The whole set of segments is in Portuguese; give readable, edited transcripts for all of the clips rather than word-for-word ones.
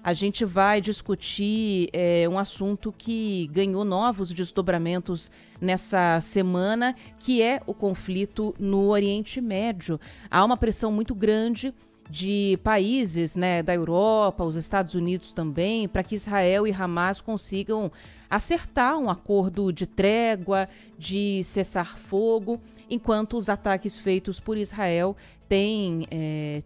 a gente vai discutir um assunto que ganhou novos desdobramentos nessa semana, que é o conflito no Oriente Médio. Há uma pressão muito grande de países, né, da Europa, os Estados Unidos também, para que Israel e Hamas consigam acertar um acordo de trégua, de cessar-fogo, enquanto os ataques feitos por Israel têm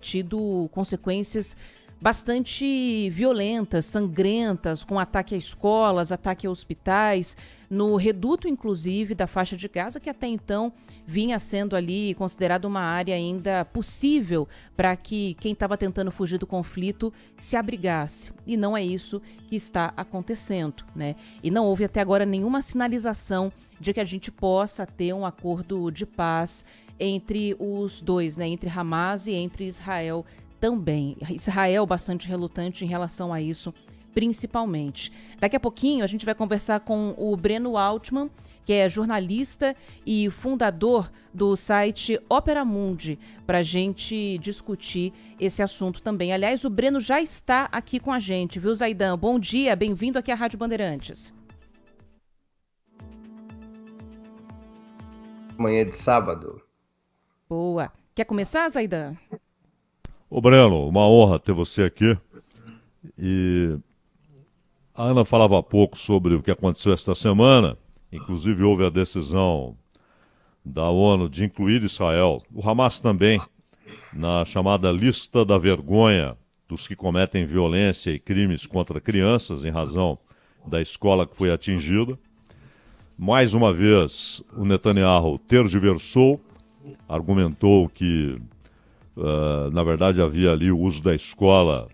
tido consequências bastante violentas, sangrentas, com ataque a escolas, ataque a hospitais, no reduto, inclusive, da faixa de Gaza, que até então vinha sendo ali considerado uma área ainda possível para que quem estava tentando fugir do conflito se abrigasse. E não é isso que está acontecendo, né? E não houve até agora nenhuma sinalização de que a gente possa ter um acordo de paz entre os dois, né? Entre Hamas e entre Israel também. Israel bastante relutante em relação a isso, principalmente. Daqui a pouquinho a gente vai conversar com o Breno Altman, que é jornalista e fundador do site Opera Mundi, para a gente discutir esse assunto também. Aliás, o Breno já está aqui com a gente, viu, Zaidan? Bom dia, bem-vindo aqui à Rádio Bandeirantes. Manhã de sábado. Boa. Quer começar, Zaidan? Ô Breno, uma honra ter você aqui. E a Ana falava há pouco sobre o que aconteceu esta semana. Inclusive houve a decisão da ONU de incluir Israel, o Hamas também, na chamada lista da vergonha dos que cometem violência e crimes contra crianças em razão da escola que foi atingida. Mais uma vez, o Netanyahu tergiversou, argumentou que na verdade havia ali o uso da escola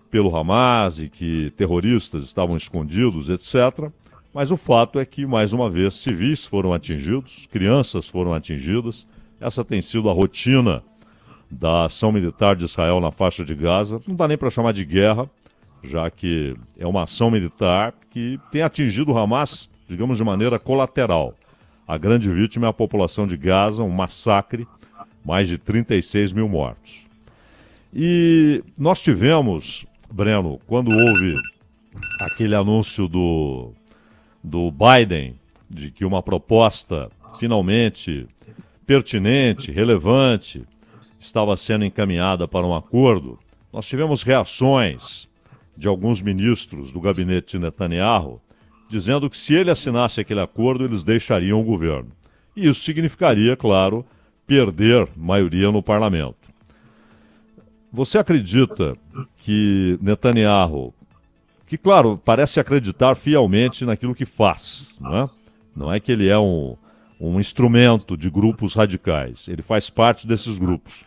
pelo Hamas e que terroristas estavam escondidos, etc. Mas o fato é que, mais uma vez, civis foram atingidos, crianças foram atingidas. Essa tem sido a rotina da ação militar de Israel na faixa de Gaza. Não dá nem para chamar de guerra, já que é uma ação militar que tem atingido o Hamas, digamos, de maneira colateral. A grande vítima é a população de Gaza, um massacre, mais de 36 mil mortos. E nós tivemos, Breno, quando houve aquele anúncio do Biden de que uma proposta finalmente pertinente, relevante, estava sendo encaminhada para um acordo, nós tivemos reações de alguns ministros do gabinete de Netanyahu dizendo que se ele assinasse aquele acordo, eles deixariam o governo. E isso significaria, claro, perder maioria no parlamento. Você acredita que Netanyahu, que claro, parece acreditar fielmente naquilo que faz, não é? Não é que ele é um instrumento de grupos radicais, ele faz parte desses grupos.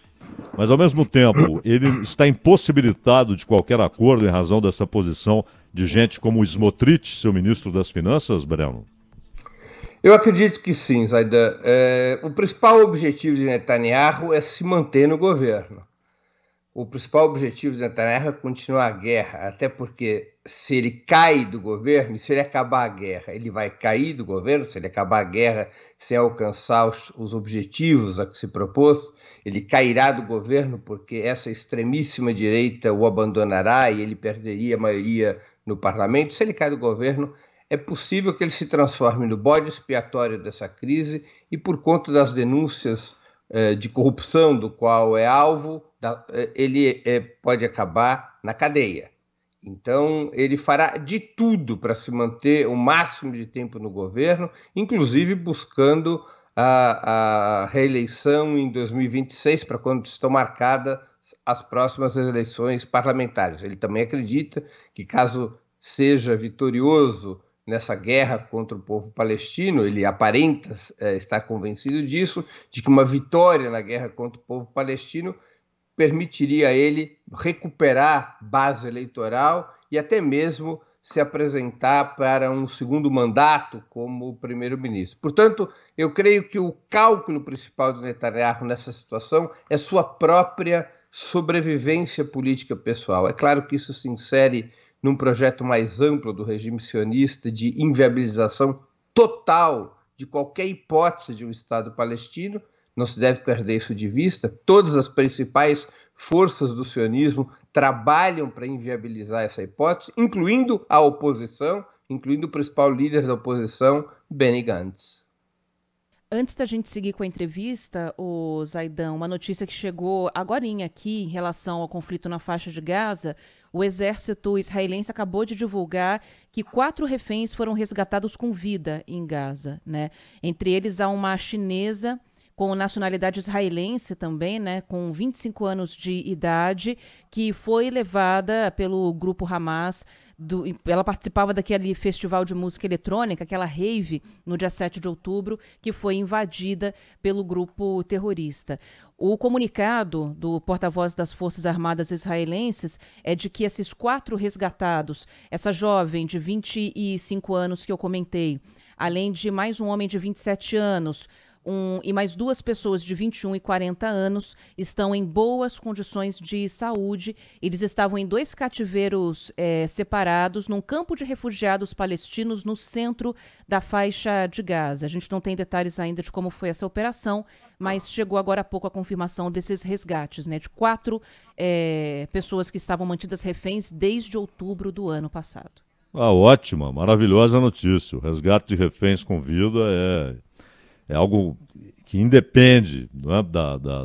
Mas ao mesmo tempo, ele está impossibilitado de qualquer acordo em razão dessa posição de gente como o Smotrich, seu ministro das Finanças, Breno? Eu acredito que sim, Zaidan. O principal objetivo de Netanyahu é se manter no governo. O principal objetivo de Netanyahu é continuar a guerra, até porque se ele cai do governo, se ele acabar a guerra, ele vai cair do governo, se ele acabar a guerra sem alcançar os objetivos a que se propôs, ele cairá do governo porque essa extremíssima direita o abandonará e ele perderia a maioria no parlamento. Se ele cai do governo, é possível que ele se transforme no bode expiatório dessa crise e, por conta das denúncias de corrupção do qual é alvo, ele pode acabar na cadeia. Então, ele fará de tudo para se manter o máximo de tempo no governo, inclusive buscando a reeleição em 2026, para quando estão marcadas as próximas eleições parlamentares. Ele também acredita que, caso seja vitorioso nessa guerra contra o povo palestino, ele aparenta estar convencido disso, de que uma vitória na guerra contra o povo palestino permitiria a ele recuperar base eleitoral e até mesmo se apresentar para um segundo mandato como primeiro-ministro. Portanto, eu creio que o cálculo principal de Netanyahu nessa situação é sua própria sobrevivência política pessoal. É claro que isso se insere num projeto mais amplo do regime sionista de inviabilização total de qualquer hipótese de um Estado palestino. Não se deve perder isso de vista. Todas as principais forças do sionismo trabalham para inviabilizar essa hipótese, incluindo a oposição, incluindo o principal líder da oposição, Benny Gantz. Antes da gente seguir com a entrevista, o Zaidan, uma notícia que chegou agorinha aqui em relação ao conflito na faixa de Gaza, o exército israelense acabou de divulgar que 4 reféns foram resgatados com vida em Gaza, né? Entre eles há uma chinesa com nacionalidade israelense também, né, com 25 anos de idade, que foi levada pelo grupo Hamas. Ela participava daquele festival de música eletrônica, aquela rave, no dia 7 de outubro, que foi invadida pelo grupo terrorista. O comunicado do porta-voz das Forças Armadas israelenses é de que esses 4 resgatados, essa jovem de 25 anos que eu comentei, além de mais um homem de 27 anos, e mais 2 pessoas de 21 e 40 anos estão em boas condições de saúde. Eles estavam em 2 cativeiros separados num campo de refugiados palestinos no centro da faixa de Gaza. A gente não tem detalhes ainda de como foi essa operação, mas chegou agora há pouco a confirmação desses resgates, né, de 4 pessoas que estavam mantidas reféns desde outubro do ano passado. Ótima, maravilhosa notícia. O resgate de reféns com vida é algo que independe, não é,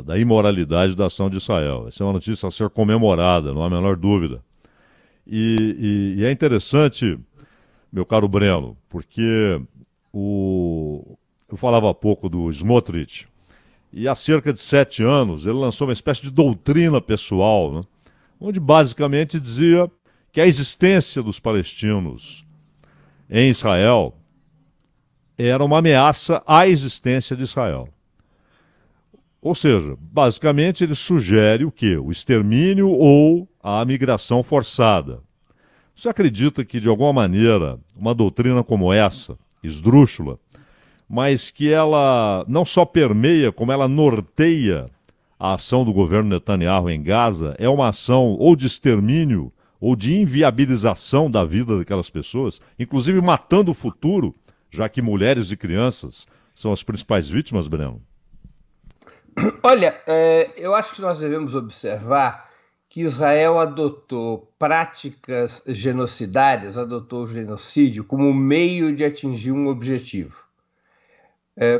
da imoralidade da ação de Israel. Essa é uma notícia a ser comemorada, não há a menor dúvida. E é interessante, meu caro Breno, porque eu falava há pouco do Smotrich, e há cerca de 7 anos ele lançou uma espécie de doutrina pessoal, né, onde basicamente dizia que a existência dos palestinos em Israel era uma ameaça à existência de Israel. Ou seja, basicamente ele sugere o quê? O extermínio ou a migração forçada. Você acredita que, de alguma maneira, uma doutrina como essa, esdrúxula, mas que ela não só permeia, como ela norteia a ação do governo Netanyahu em Gaza, é uma ação ou de extermínio ou de inviabilização da vida daquelas pessoas, inclusive matando o futuro, já que mulheres e crianças são as principais vítimas, Breno? Olha, eu acho que nós devemos observar que Israel adotou práticas genocidárias, adotou o genocídio como meio de atingir um objetivo.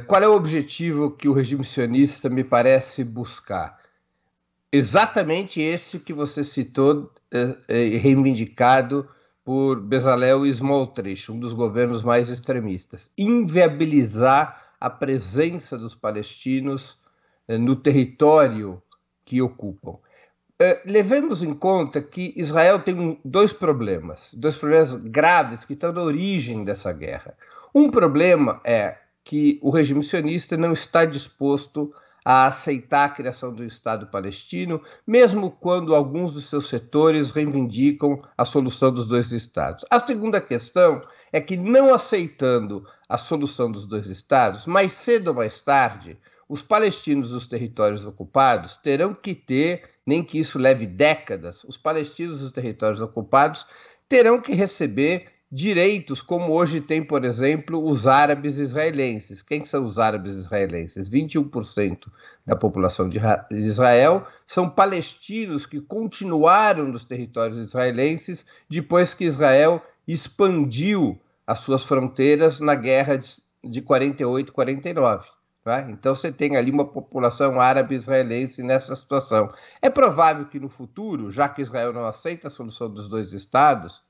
Qual é o objetivo que o regime sionista me parece buscar? Exatamente esse que você citou, reivindicado por Bezalel e Smotrich, um dos governos mais extremistas: inviabilizar a presença dos palestinos no território que ocupam. Levemos em conta que Israel tem 2 problemas graves que estão na origem dessa guerra. Um problema é que o regime sionista não está disposto a aceitar a criação do Estado palestino, mesmo quando alguns dos seus setores reivindicam a solução dos 2 estados. A segunda questão é que, não aceitando a solução dos 2 estados, mais cedo ou mais tarde, os palestinos dos territórios ocupados terão que ter, nem que isso leve décadas, os palestinos dos territórios ocupados terão que receber direitos como hoje tem, por exemplo, os árabes israelenses. Quem são os árabes israelenses? 21% da população de Israel são palestinos que continuaram nos territórios israelenses depois que Israel expandiu as suas fronteiras na guerra de 48 e 49. Tá? Então você tem ali uma população árabe israelense nessa situação. É provável que no futuro, já que Israel não aceita a solução dos 2 estados,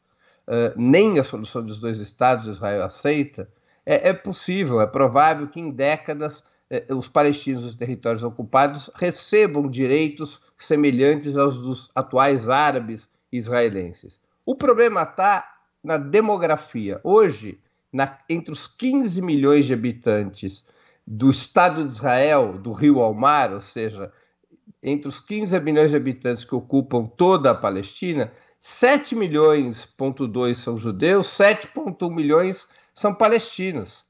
nem a solução dos 2 estados Israel aceita, é possível, é provável que em décadas os palestinos dos territórios ocupados recebam direitos semelhantes aos dos atuais árabes israelenses. O problema está na demografia. Hoje, entre os 15 milhões de habitantes do Estado de Israel, do Rio ao Mar, ou seja, entre os 15 milhões de habitantes que ocupam toda a Palestina, 7,2 milhões são judeus, 7,1 milhões são palestinos.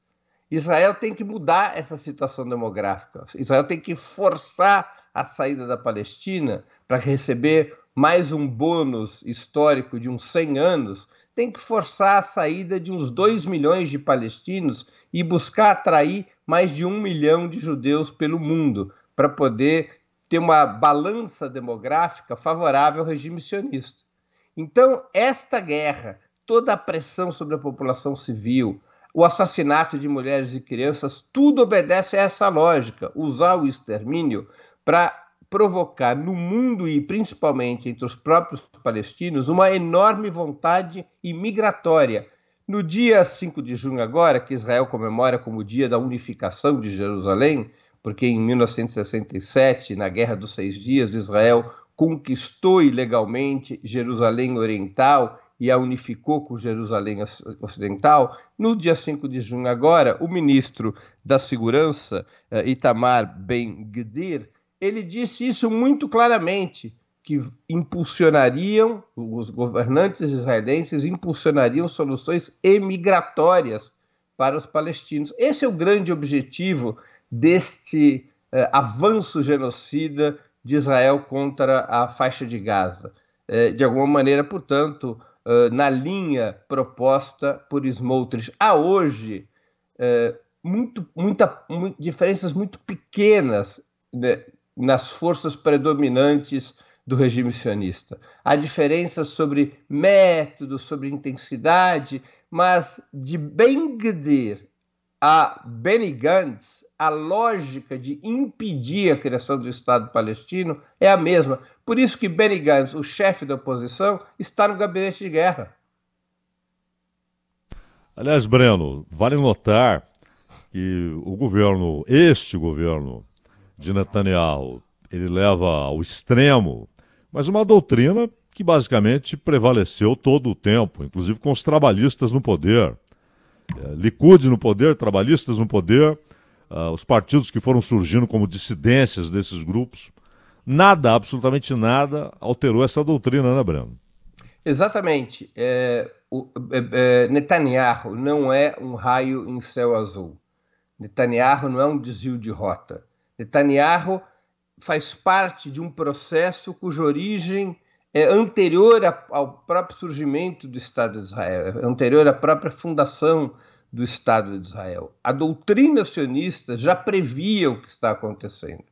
Israel tem que mudar essa situação demográfica. Israel tem que forçar a saída da Palestina para receber mais um bônus histórico de uns 100 anos. Tem que forçar a saída de uns 2 milhões de palestinos e buscar atrair mais de 1 milhão de judeus pelo mundo para poder ter uma balança demográfica favorável ao regime sionista. Então, esta guerra, toda a pressão sobre a população civil, o assassinato de mulheres e crianças, tudo obedece a essa lógica, usar o extermínio para provocar no mundo e principalmente entre os próprios palestinos uma enorme vontade imigratória. No dia 5 de junho agora, que Israel comemora como o dia da unificação de Jerusalém, porque em 1967, na Guerra dos 6 Dias, Israel conquistou ilegalmente Jerusalém Oriental e a unificou com Jerusalém Ocidental. No dia 5 de junho agora, o ministro da Segurança, Itamar Ben-Gvir, ele disse isso muito claramente, que impulsionariam, os governantes israelenses impulsionariam soluções emigratórias para os palestinos. Esse é o grande objetivo deste avanço genocida de Israel contra a faixa de Gaza. De alguma maneira, portanto, na linha proposta por Smotrich. Há hoje diferenças muito pequenas, né, nas forças predominantes do regime sionista. Há diferenças sobre método, sobre intensidade, mas de Ben-Gvir a Benny Gantz, a lógica de impedir a criação do Estado palestino é a mesma. Por isso que Benny Gantz, o chefe da oposição, está no gabinete de guerra. Aliás, Breno, vale notar que este governo de Netanyahu, ele leva ao extremo, mas uma doutrina que basicamente prevaleceu todo o tempo, inclusive com os trabalhistas no poder. Likud no poder, trabalhistas no poder, os partidos que foram surgindo como dissidências desses grupos. Nada, absolutamente nada, alterou essa doutrina, né, Breno? Exatamente. Netanyahu não é um raio em céu azul. Netanyahu não é um desvio de rota. Netanyahu faz parte de um processo cuja origem é anterior ao próprio surgimento do Estado de Israel, é anterior à própria fundação do Estado de Israel. A doutrina sionista já previa o que está acontecendo.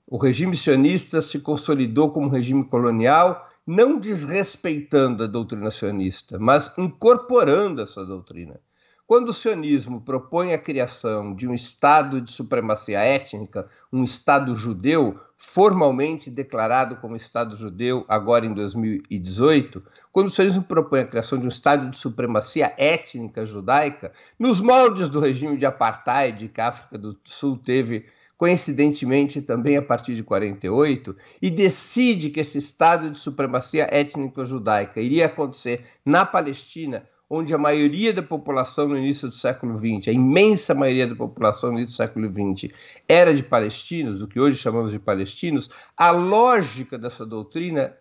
O regime sionista se consolidou como regime colonial, não desrespeitando a doutrina sionista, mas incorporando essa doutrina. Quando o sionismo propõe a criação de um Estado de supremacia étnica, um Estado judeu, formalmente declarado como Estado judeu agora em 2018, quando o sionismo propõe a criação de um Estado de supremacia étnica judaica, nos moldes do regime de apartheid que a África do Sul teve, coincidentemente, também a partir de 48, e decide que esse Estado de supremacia étnica judaica iria acontecer na Palestina, onde a maioria da população no início do século XX, a imensa maioria da população no início do século XX, era de palestinos, o que hoje chamamos de palestinos, a lógica dessa doutrina,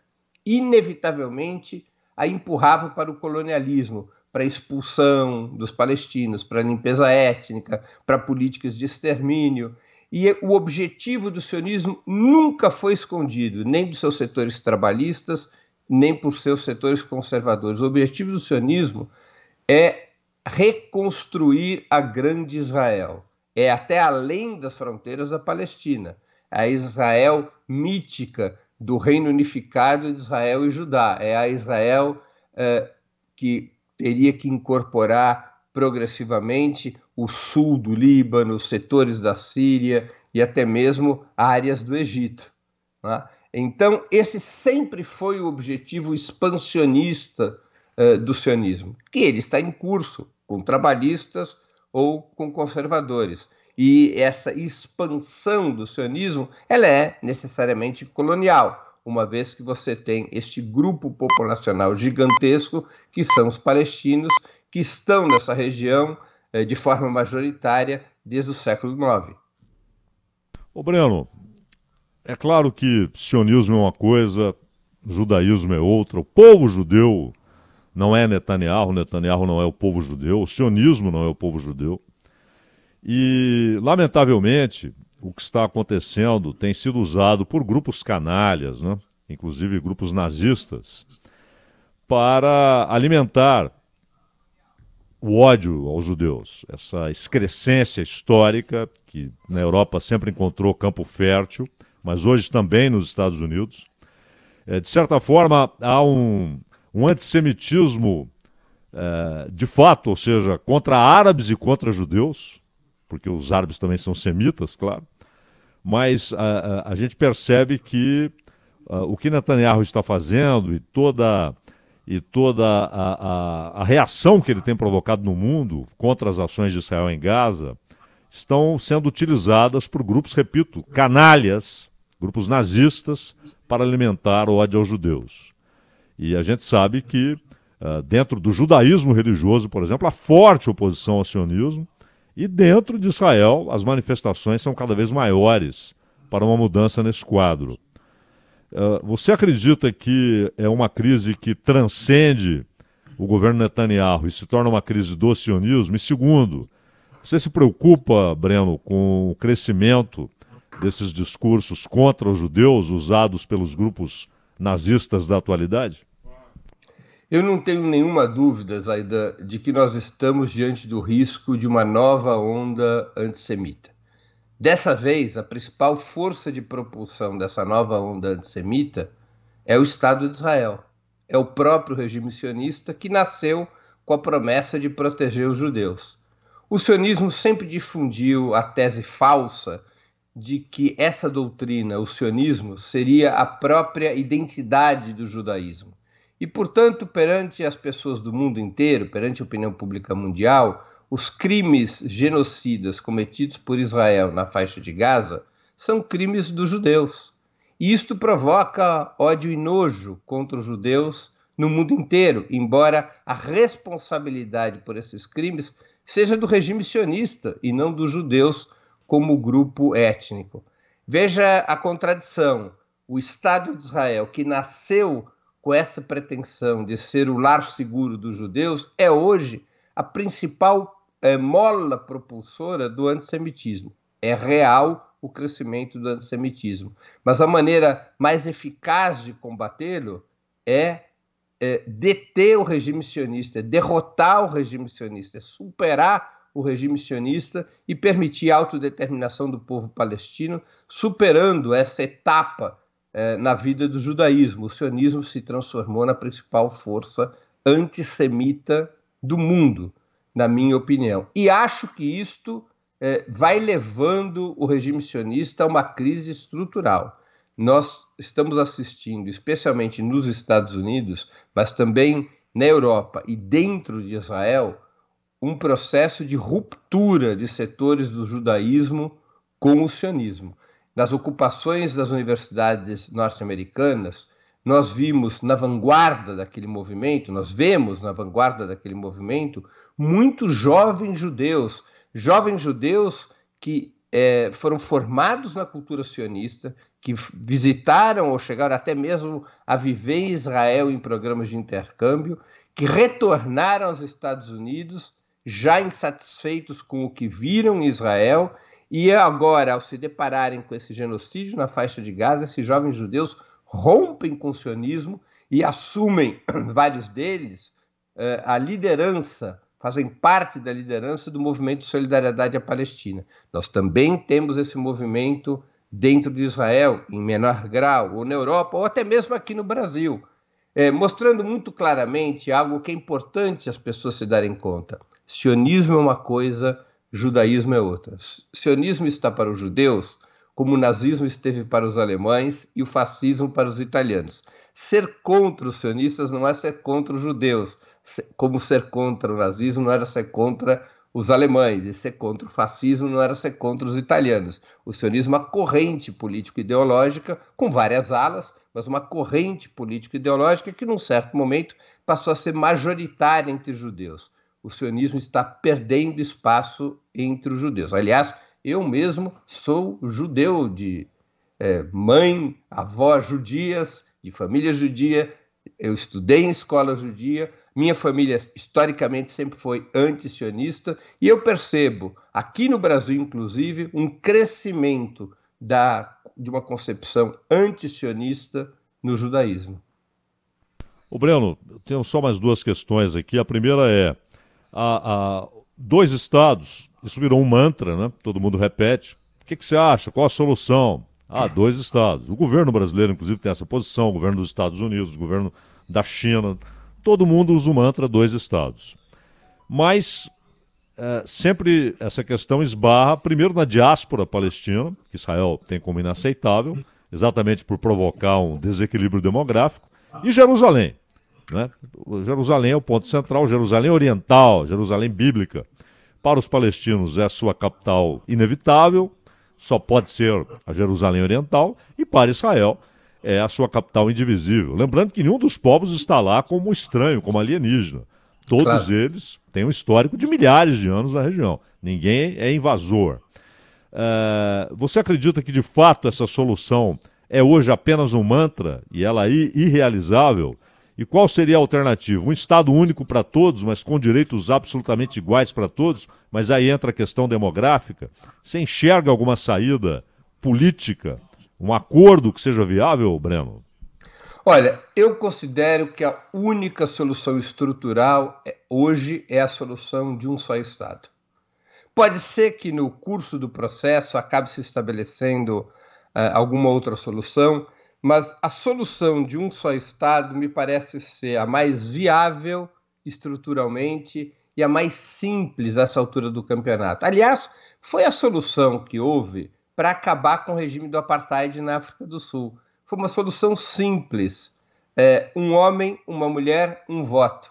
inevitavelmente, a empurrava para o colonialismo, para a expulsão dos palestinos, para a limpeza étnica, para políticas de extermínio. E o objetivo do sionismo nunca foi escondido, nem dos seus setores trabalhistas, nem por seus setores conservadores. O objetivo do sionismo é reconstruir a grande Israel, é até além das fronteiras da Palestina, a Israel mítica do reino unificado de Israel e Judá, é a Israel que teria que incorporar progressivamente o sul do Líbano, os setores da Síria e até mesmo áreas do Egito, né? Então, esse sempre foi o objetivo expansionista do sionismo, que ele está em curso com trabalhistas ou com conservadores. E essa expansão do sionismo, ela é necessariamente colonial, uma vez que você tem este grupo populacional gigantesco, que são os palestinos, que estão nessa região de forma majoritária desde o século IX. Ô Breno, é claro que sionismo é uma coisa, judaísmo é outra. O povo judeu não é Netanyahu, Netanyahu não é o povo judeu, o sionismo não é o povo judeu. E, lamentavelmente, o que está acontecendo tem sido usado por grupos canalhas, né? Inclusive grupos nazistas, para alimentar o ódio aos judeus. Essa excrescência histórica, que na Europa sempre encontrou campo fértil, mas hoje também nos Estados Unidos. De certa forma, há um antissemitismo de fato, ou seja, contra árabes e contra judeus, porque os árabes também são semitas, claro, mas a gente percebe que o que Netanyahu está fazendo e toda a reação que ele tem provocado no mundo contra as ações de Israel em Gaza estão sendo utilizadas por grupos, repito, canalhas, grupos nazistas, para alimentar o ódio aos judeus. E a gente sabe que dentro do judaísmo religioso, por exemplo, há forte oposição ao sionismo, e dentro de Israel as manifestações são cada vez maiores para uma mudança nesse quadro. Você acredita que é uma crise que transcende o governo Netanyahu e se torna uma crise do sionismo? E segundo, você se preocupa, Breno, com o crescimento desses discursos contra os judeus usados pelos grupos nazistas da atualidade? Eu não tenho nenhuma dúvida, Zaidan, de que nós estamos diante do risco de uma nova onda antissemita. Dessa vez, a principal força de propulsão dessa nova onda antissemita é o Estado de Israel. É o próprio regime sionista que nasceu com a promessa de proteger os judeus. O sionismo sempre difundiu a tese falsa de que essa doutrina, o sionismo, seria a própria identidade do judaísmo. E, portanto, perante as pessoas do mundo inteiro, perante a opinião pública mundial, os crimes genocidas cometidos por Israel na faixa de Gaza são crimes dos judeus. E isto provoca ódio e nojo contra os judeus no mundo inteiro, embora a responsabilidade por esses crimes seja do regime sionista e não dos judeus como grupo étnico. Veja a contradição. O Estado de Israel, que nasceu com essa pretensão de ser o lar seguro dos judeus, é hoje a principal mola propulsora do antissemitismo. É real o crescimento do antissemitismo, mas a maneira mais eficaz de combatê-lo é deter o regime sionista, é derrotar o regime sionista, é superar o regime sionista e permitir a autodeterminação do povo palestino, superando essa etapa na vida do judaísmo. O sionismo se transformou na principal força antissemita do mundo, na minha opinião. E acho que isto vai levando o regime sionista a uma crise estrutural. Nós estamos assistindo, especialmente nos Estados Unidos, mas também na Europa e dentro de Israel, um processo de ruptura de setores do judaísmo com o sionismo. Nas ocupações das universidades norte-americanas, nós vimos na vanguarda daquele movimento, muitos jovens judeus que foram formados na cultura sionista, que visitaram ou chegaram até mesmo a viver em Israel em programas de intercâmbio, que retornaram aos Estados Unidos já insatisfeitos com o que viram em Israel, e agora, ao se depararem com esse genocídio na faixa de Gaza, esses jovens judeus rompem com o sionismo e assumem, vários deles, a liderança, fazem parte da liderança do movimento de solidariedade à Palestina. Nós também temos esse movimento dentro de Israel, em menor grau, ou na Europa, ou até mesmo aqui no Brasil, mostrando muito claramente algo que é importante as pessoas se darem conta. Sionismo é uma coisa, judaísmo é outra. Sionismo está para os judeus como o nazismo esteve para os alemães e o fascismo para os italianos. Ser contra os sionistas não é ser contra os judeus, como ser contra o nazismo não era ser contra os alemães, e ser contra o fascismo não era ser contra os italianos. O sionismo é uma corrente político-ideológica com várias alas, mas uma corrente político-ideológica que, num certo momento, passou a ser majoritária entre os judeus. O sionismo está perdendo espaço entre os judeus. Aliás, eu mesmo sou judeu, de mãe, avó judias, de família judia, eu estudei em escola judia, minha família historicamente sempre foi anti-sionista, e eu percebo, aqui no Brasil inclusive, um crescimento de uma concepção anti-sionista no judaísmo. Ô Breno, eu tenho só mais duas questões aqui. A primeira é, dois estados, isso virou um mantra, né? Todo mundo repete. O que você acha? Qual a solução? há dois estados. O governo brasileiro, inclusive, tem essa posição, o governo dos Estados Unidos, o governo da China, todo mundo usa o mantra dois estados. Mas sempre essa questão esbarra, primeiro, na diáspora palestina, que Israel tem como inaceitável, exatamente por provocar um desequilíbrio demográfico, e Jerusalém. Né? Jerusalém é o ponto central, Jerusalém oriental, Jerusalém bíblica. Para os palestinos é a sua capital inevitável, só pode ser a Jerusalém oriental, e para Israel é a sua capital indivisível. Lembrando que nenhum dos povos está lá como estranho, como alienígena. Todos eles têm um histórico de milhares de anos na região. Ninguém é invasor. Você acredita que, de fato, essa solução é hoje apenas um mantra e ela é irrealizável? E qual seria a alternativa? Um Estado único para todos, mas com direitos absolutamente iguais para todos? Mas aí entra a questão demográfica. Você enxerga alguma saída política, um acordo que seja viável, Breno? Olha, eu considero que a única solução estrutural hoje é a solução de um só Estado. Pode ser que no curso do processo acabe se estabelecendo alguma outra solução, mas a solução de um só Estado me parece ser a mais viável estruturalmente e a mais simples a essa altura do campeonato. Aliás, foi a solução que houve para acabar com o regime do apartheid na África do Sul. Foi uma solução simples. Um homem, uma mulher, um voto.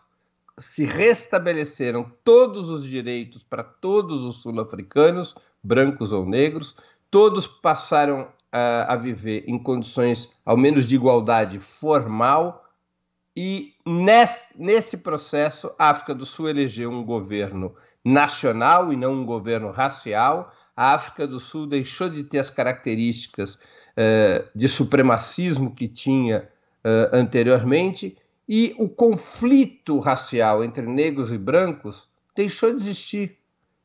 Se restabeleceram todos os direitos para todos os sul-africanos, brancos ou negros, todos passaram a viver em condições, ao menos, de igualdade formal, e nesse processo a África do Sul elegeu um governo nacional e não um governo racial. A África do Sul deixou de ter as características de supremacismo que tinha anteriormente, e o conflito racial entre negros e brancos deixou de existir,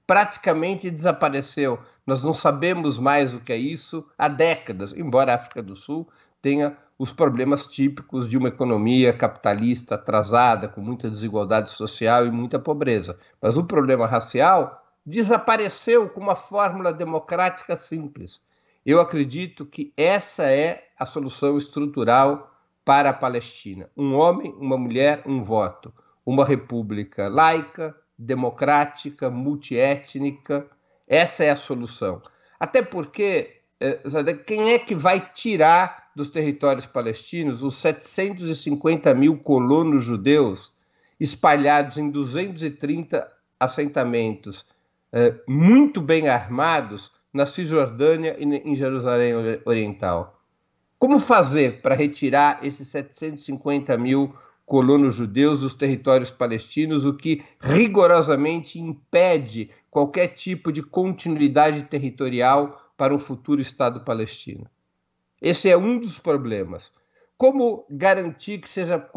praticamente desapareceu. Nós não sabemos mais o que é isso há décadas, embora a África do Sul tenha os problemas típicos de uma economia capitalista atrasada, com muita desigualdade social e muita pobreza. Mas o problema racial desapareceu com uma fórmula democrática simples. Eu acredito que essa é a solução estrutural para a Palestina. Um homem, uma mulher, um voto. Uma república laica, democrática, multiétnica. Essa é a solução. Até porque, quem é que vai tirar dos territórios palestinos os 750 mil colonos judeus espalhados em 230 assentamentos muito bem armados na Cisjordânia e em Jerusalém Oriental? Como fazer para retirar esses 750 mil colonos judeus dos territórios palestinos, o que rigorosamente impede qualquer tipo de continuidade territorial para um futuro Estado palestino? Esse é um dos problemas. Como garantir que seja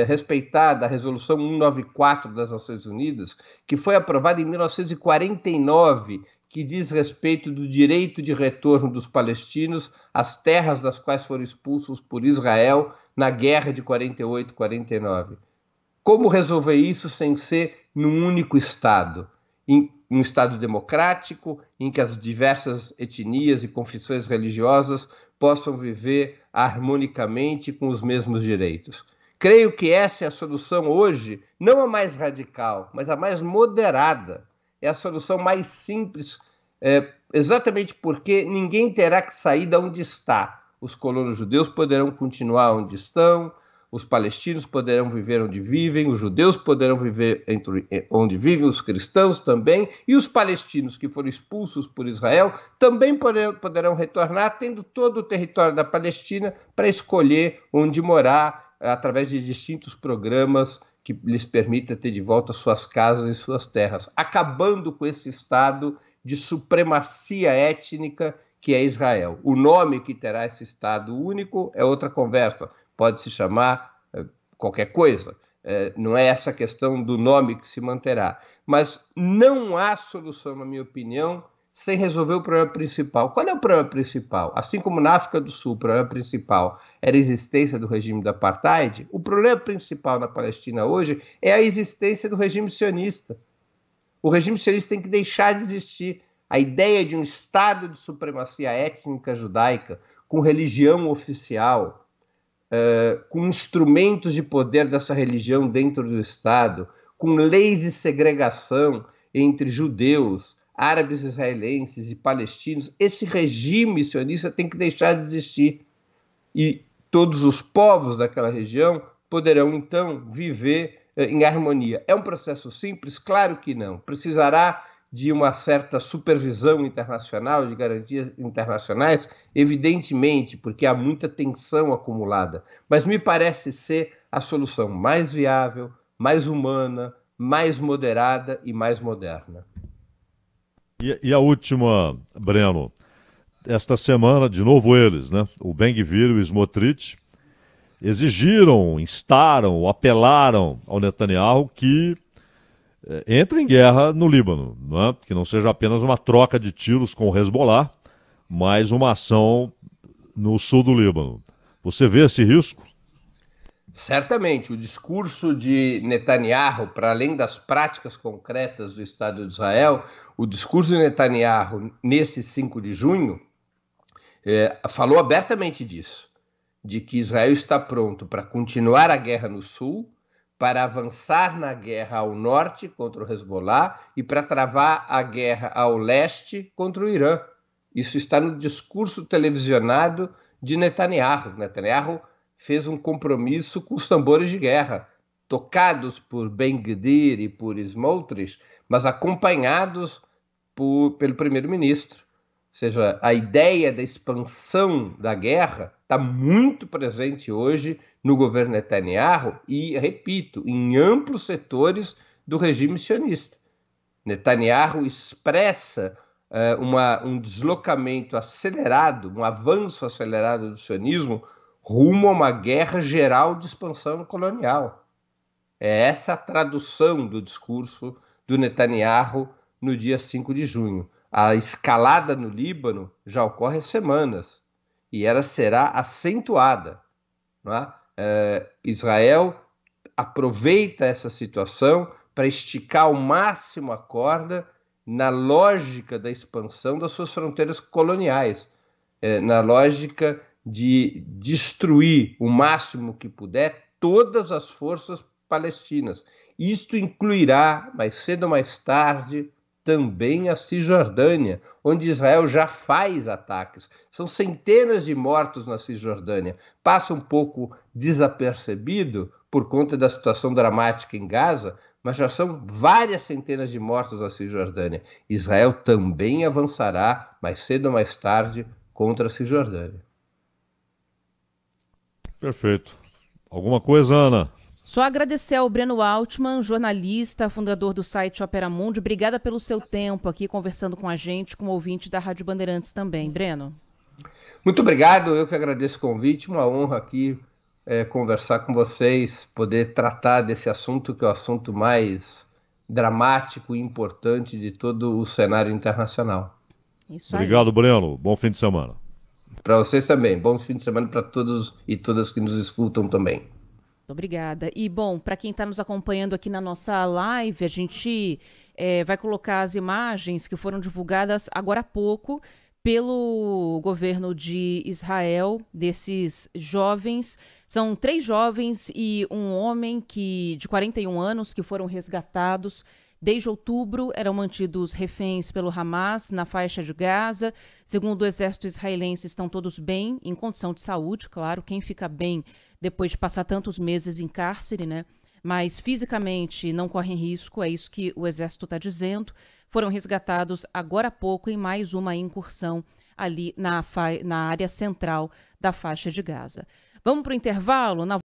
respeitada a Resolução 194 das Nações Unidas, que foi aprovada em 1949, que diz respeito do direito de retorno dos palestinos às terras das quais foram expulsos por Israel na guerra de 48-49. Como resolver isso sem ser num único Estado? Um Estado democrático, em que as diversas etnias e confissões religiosas possam viver harmonicamente com os mesmos direitos. Creio que essa é a solução hoje, não a mais radical, mas a mais moderada. É a solução mais simples, exatamente porque ninguém terá que sair de onde está. Os colonos judeus poderão continuar onde estão, os palestinos poderão viver onde vivem, os judeus poderão viver onde vivem, os cristãos também, e os palestinos que foram expulsos por Israel também poderão retornar, tendo todo o território da Palestina para escolher onde morar, através de distintos programas que lhes permita ter de volta suas casas e suas terras, acabando com esse estado de supremacia étnica que é Israel. O nome que terá esse Estado único é outra conversa, pode se chamar qualquer coisa, não é essa questão do nome que se manterá. Mas não há solução, na minha opinião, sem resolver o problema principal. Qual é o problema principal? Assim como na África do Sul o problema principal era a existência do regime do apartheid, o problema principal na Palestina hoje é a existência do regime sionista. O regime sionista tem que deixar de existir. A ideia de um Estado de supremacia étnica judaica, com religião oficial, com instrumentos de poder dessa religião dentro do Estado, com leis de segregação entre judeus, árabes israelenses e palestinos, esse regime sionista tem que deixar de existir. E todos os povos daquela região poderão, então, viver em harmonia. É um processo simples? Claro que não. Precisará de uma certa supervisão internacional, de garantias internacionais, evidentemente, porque há muita tensão acumulada. Mas me parece ser a solução mais viável, mais humana, mais moderada e mais moderna. E a última, Breno, esta semana, de novo eles, né? O Ben-Gvir e o Smotrich exigiram, instaram, apelaram ao Netanyahu que entre em guerra no Líbano, não é? Que não seja apenas uma troca de tiros com o Hezbollah, mas uma ação no sul do Líbano. Você vê esse risco? Certamente, o discurso de Netanyahu, para além das práticas concretas do Estado de Israel, o discurso de Netanyahu nesse 5 de junho falou abertamente disso, de que Israel está pronto para continuar a guerra no sul, para avançar na guerra ao norte contra o Hezbollah e para travar a guerra ao leste contra o Irã. Isso está no discurso televisionado de Netanyahu. Netanyahu fez um compromisso com os tambores de guerra, tocados por Ben-Gvir e por Smotrich, mas acompanhados pelo primeiro-ministro. Ou seja, a ideia da expansão da guerra está muito presente hoje no governo Netanyahu e, repito, em amplos setores do regime sionista. Netanyahu expressa um deslocamento acelerado, um avanço acelerado do sionismo rumo a uma guerra geral de expansão colonial. É essa a tradução do discurso do Netanyahu no dia 5 de junho. A escalada no Líbano já ocorre há semanas e ela será acentuada. Não é? Israel aproveita essa situação para esticar ao máximo a corda na lógica da expansão das suas fronteiras coloniais, na lógica de destruir o máximo que puder todas as forças palestinas. Isto incluirá, mais cedo ou mais tarde, também a Cisjordânia, onde Israel já faz ataques. São centenas de mortos na Cisjordânia. Passa um pouco desapercebido por conta da situação dramática em Gaza, mas já são várias centenas de mortos na Cisjordânia. Israel também avançará, mais cedo ou mais tarde, contra a Cisjordânia. Perfeito. Alguma coisa, Ana? Só agradecer ao Breno Altman, jornalista, fundador do site Opera Mundi. Obrigada pelo seu tempo aqui conversando com a gente, como ouvinte da Rádio Bandeirantes também. Breno. Muito obrigado, eu que agradeço o convite, uma honra aqui conversar com vocês, poder tratar desse assunto que é o assunto mais dramático e importante de todo o cenário internacional. Isso aí. Obrigado, Breno. Bom fim de semana. Para vocês também. Bom fim de semana para todos e todas que nos escutam também. Obrigada. E, bom, para quem está nos acompanhando aqui na nossa live, a gente vai colocar as imagens que foram divulgadas agora há pouco pelo governo de Israel, desses jovens. São 3 jovens e um homem de 41 anos que foram resgatados. Desde outubro, eram mantidos reféns pelo Hamas na faixa de Gaza. Segundo o exército israelense, estão todos bem, em condição de saúde, claro. Quem fica bem depois de passar tantos meses em cárcere, né? Mas fisicamente não correm risco, é isso que o exército está dizendo. Foram resgatados agora há pouco em mais uma incursão ali na área central da faixa de Gaza. Vamos para o intervalo?